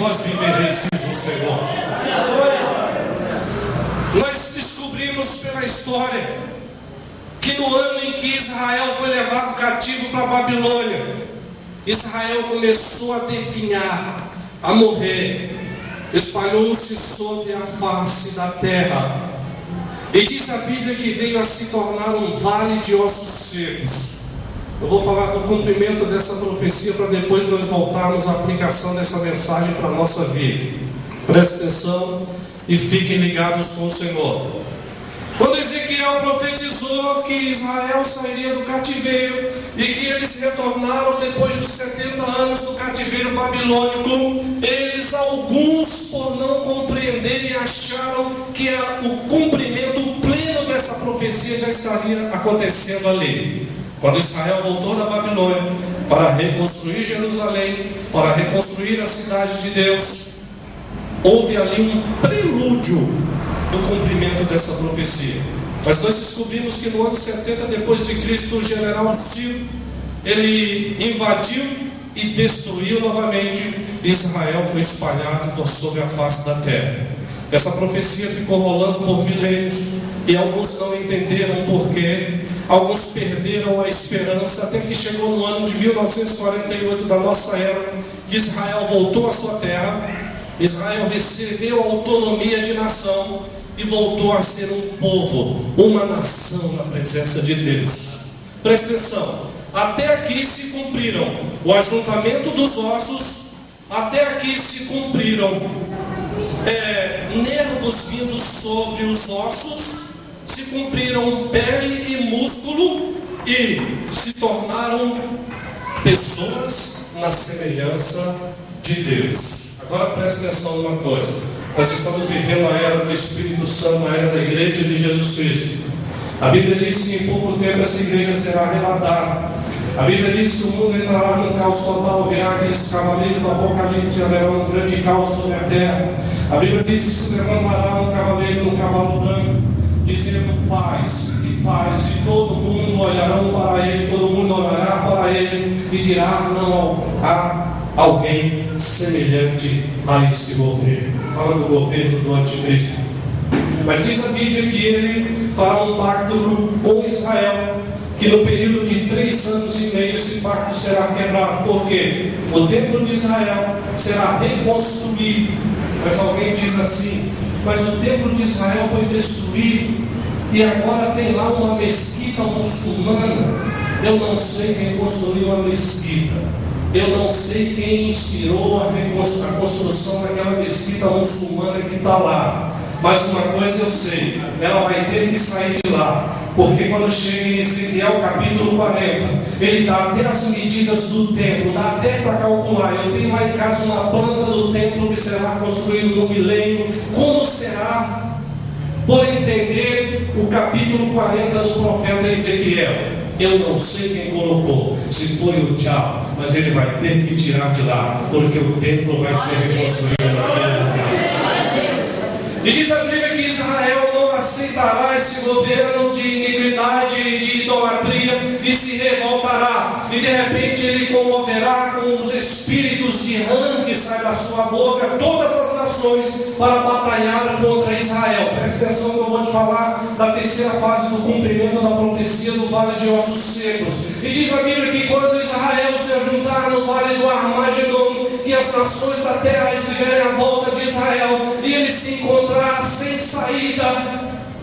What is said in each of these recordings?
vós vivereis, diz o Senhor. Nós descobrimos pela história que no ano em que Israel foi levado cativo para a Babilônia, Israel começou a definhar, a morrer, espalhou-se sobre a face da terra. E diz a Bíblia que veio a se tornar um vale de ossos secos. Eu vou falar do cumprimento dessa profecia para depois nós voltarmos à aplicação dessa mensagem para a nossa vida. Preste atenção e fiquem ligados com o Senhor. Quando Ezequiel profetizou que Israel sairia do cativeiro e que eles retornaram depois dos 70 anos do cativeiro babilônico, eles, alguns, por não compreenderem, acharam que o cumprimento pleno dessa profecia já estaria acontecendo ali. Quando Israel voltou da Babilônia para reconstruir Jerusalém, para reconstruir a cidade de Deus, houve ali um prelúdio do cumprimento dessa profecia. Mas nós descobrimos que no ano 70 depois de Cristo, o general Ciro, ele invadiu e destruiu novamente. Israel foi espalhado sobre a face da terra. Essa profecia ficou rolando por milênios e alguns não entenderam o porquê. Alguns perderam a esperança, até que chegou no ano de 1948 da nossa era, que Israel voltou à sua terra. Israel recebeu a autonomia de nação e voltou a ser um povo, uma nação na presença de Deus. Presta atenção, até aqui se cumpriram o ajuntamento dos ossos, até aqui se cumpriram nervos vindos sobre os ossos, se cumpriram pele e músculo e se tornaram pessoas na semelhança de Deus. Agora preste atenção numa coisa. Nós estamos vivendo a era do Espírito Santo, a era da igreja de Jesus Cristo. A Bíblia diz que em pouco tempo essa igreja será arrebatada. A Bíblia diz que o mundo entrará num caos total, virá aqueles cavaleiros do Apocalipse e haverá um grande caos sobre a terra. A Bíblia diz que se levantará um cavaleiro num cavalo branco, dizendo paz e paz, e todo mundo olharão para ele, todo mundo olhará para ele e dirá: não há alguém semelhante a esse governo. Fala do governo do anticristo. Mas diz a Bíblia que ele fará um pacto com Israel, que no período de 3 anos e meio esse pacto será quebrado. Por quê? O templo de Israel será reconstruído. Mas alguém diz assim: mas o templo de Israel foi destruído e agora tem lá uma mesquita muçulmana. Eu não sei quem construiu a mesquita, eu não sei quem inspirou a construção daquela mesquita muçulmana que está lá. Mas uma coisa eu sei, ela vai ter que sair de lá, porque quando chega em Ezequiel capítulo 40, ele dá até as medidas do templo, dá até para calcular. Eu tenho lá em casa uma planta do templo que será construído no milênio. Como será? Por entender o capítulo 40 do profeta Ezequiel. Eu não sei quem colocou, se foi o diabo, mas ele vai ter que tirar de lá, porque o templo vai ser reconstruído naquele lugar. E diz a Bíblia que Israel não aceitará esse governo de iniquidade e de idolatria e se revoltará. E de repente ele comoverá com os espíritos de rã que sai da sua boca todas as nações para batalhar contra Israel. Presta atenção que eu vou te falar da terceira fase do cumprimento da profecia do Vale de Ossos Secos. E diz a Bíblia que quando Israel se ajuntar no Vale do Armagedon, que as nações da terra estiverem à volta de Israel e ele se encontrar sem saída,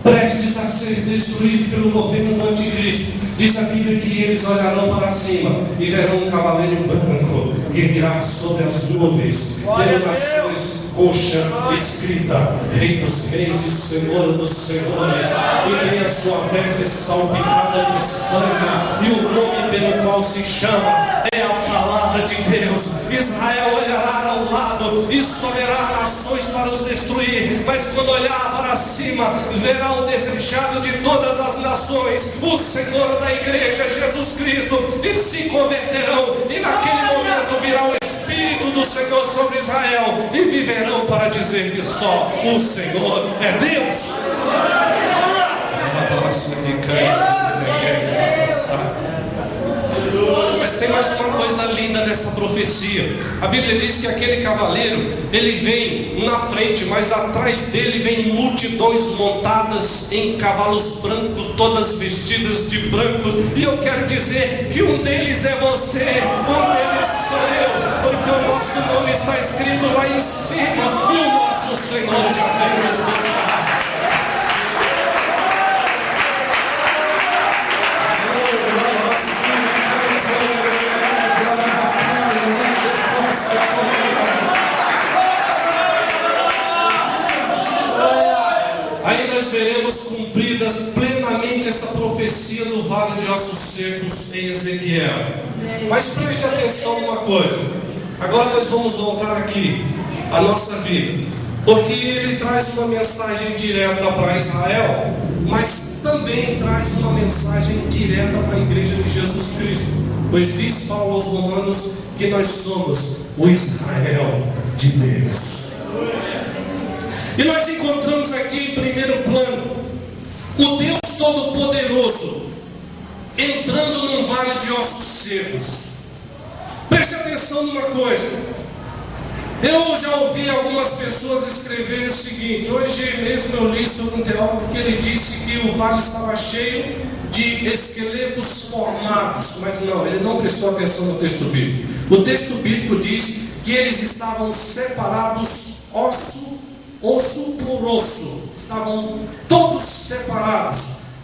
prestes a ser destruído pelo governo do anticristo, diz a Bíblia que eles olharão para cima e verão um cavaleiro branco que virá sobre as nuvens, tendo nas suas coxa escrita: Rei dos Reis e Senhor dos Senhores, e tem a sua veste salpicada de sangue, e o nome pelo qual se chama é a palavra de Deus. Israel olhará ao lado e soberá nações para os destruir, mas quando olhar para cima, verá o desejado de todas as nações, o Senhor da igreja, Jesus Cristo, e se converterão, e naquele momento virá o Espírito do Senhor sobre Israel, e viverão para dizer que só o Senhor é Deus. Mas tem mais uma coisa linda nessa profecia. A Bíblia diz que aquele cavaleiro, ele vem na frente, mas atrás dele vem multidões montadas em cavalos brancos, todas vestidas de branco. E eu quero dizer que um deles é você, um deles sou eu, porque o nosso nome está escrito lá em cima. O nosso Senhor já veio nos buscar. Aí nós veremos cumpridas plenamente essa profecia no vale de ossos secos em Ezequiel. Mas preste atenção numa coisa. Agora nós vamos voltar aqui à nossa vida, porque ele traz uma mensagem direta para Israel, mas também traz uma mensagem direta para a igreja de Jesus Cristo. Pois diz Paulo aos Romanos que nós somos o Israel de Deus. E nós encontramos aqui em primeiro plano o Deus Todo-Poderoso entrando num vale de ossos secos. Preste atenção numa coisa. Eu já ouvi algumas pessoas escreverem o seguinte. Hoje mesmo eu li sobre um teólogo que ele disse que o vale estava cheio de esqueletos formados. Mas não, ele não prestou atenção no texto bíblico. O texto bíblico diz que eles estavam separados osso por osso, estavam todos separados,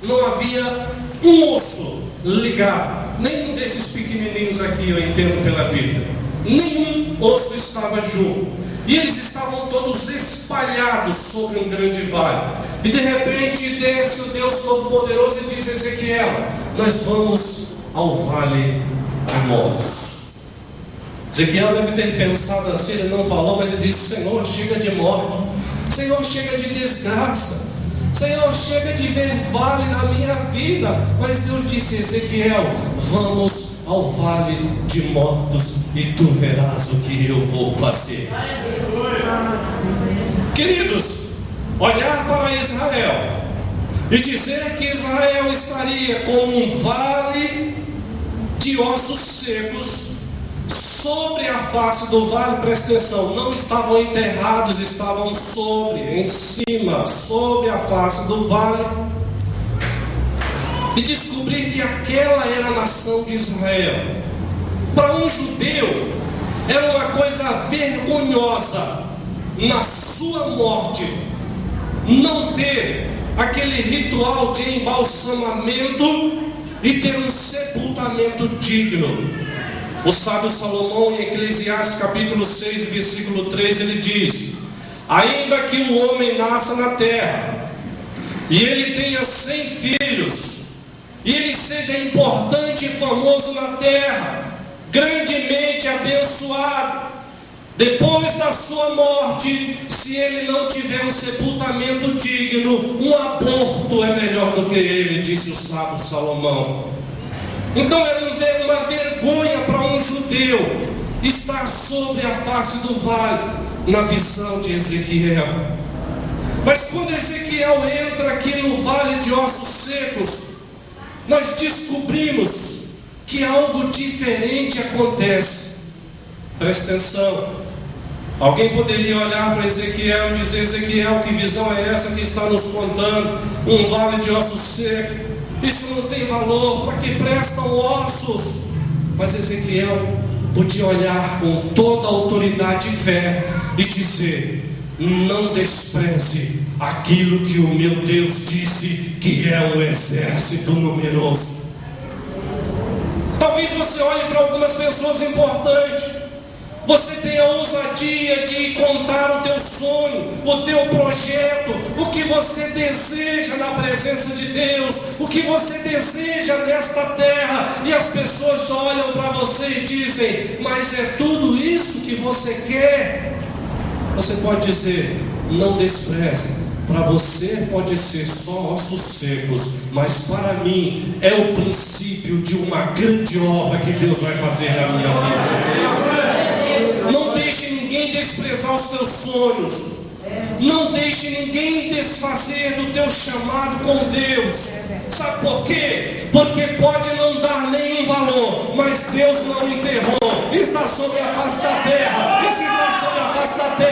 não havia um osso ligado. Nenhum desses pequenininhos aqui, eu entendo pela Bíblia, nenhum osso estava junto, e eles estavam todos espalhados sobre um grande vale. E de repente desce o Deus Todo-Poderoso e diz a Ezequiel: nós vamos ao vale de mortos. Ezequiel deve ter pensado assim, ele não falou, mas ele disse: Senhor, chega de morte, Senhor, chega de desgraça, Senhor, chega de ver vale na minha vida. Mas Deus disse a Ezequiel: vamos ao vale de mortos e tu verás o que eu vou fazer. Queridos, olhar para Israel e dizer que Israel estaria como um vale de ossos secos. Sobre a face do vale, presta atenção, não estavam enterrados, estavam em cima, sobre a face do vale. E descobrir que aquela era a nação de Israel. Para um judeu, era uma coisa vergonhosa, na sua morte, não ter aquele ritual de embalsamamento e ter um sepultamento digno. O sábio Salomão, em Eclesiastes capítulo 6, versículo 3, ele diz: ainda que o homem nasça na terra e ele tenha 100 filhos, e ele seja importante e famoso na terra, grandemente abençoado, depois da sua morte, se ele não tiver um sepultamento digno, um aborto é melhor do que ele, disse o sábio Salomão. Então era uma vergonha para um judeu estar sobre a face do vale, na visão de Ezequiel. Mas quando Ezequiel entra aqui no vale de ossos secos, nós descobrimos que algo diferente acontece. Preste atenção. Alguém poderia olhar para Ezequiel e dizer: Ezequiel, que visão é essa que está nos contando? Um vale de ossos secos. Isso não tem valor, para que prestam ossos? Mas Ezequiel podia olhar com toda a autoridade e fé e dizer: não despreze aquilo que o meu Deus disse, que é um exército numeroso. Talvez você olhe para algumas pessoas importantes, você tenha a ousadia de contar o teu sonho, o teu projeto, o que você deseja na presença de Deus, o que você deseja nesta terra, e as pessoas só olham para você e dizem: mas é tudo isso que você quer? Você pode dizer: não despreze. Para você pode ser só ossos secos, mas para mim é o princípio de uma grande obra que Deus vai fazer na minha vida. Não deixe ninguém desprezar os teus sonhos. Não deixe ninguém desfazer do teu chamado com Deus. Sabe por quê? Porque pode não dar nenhum valor, mas Deus não enterrou. Está sobre a face da terra.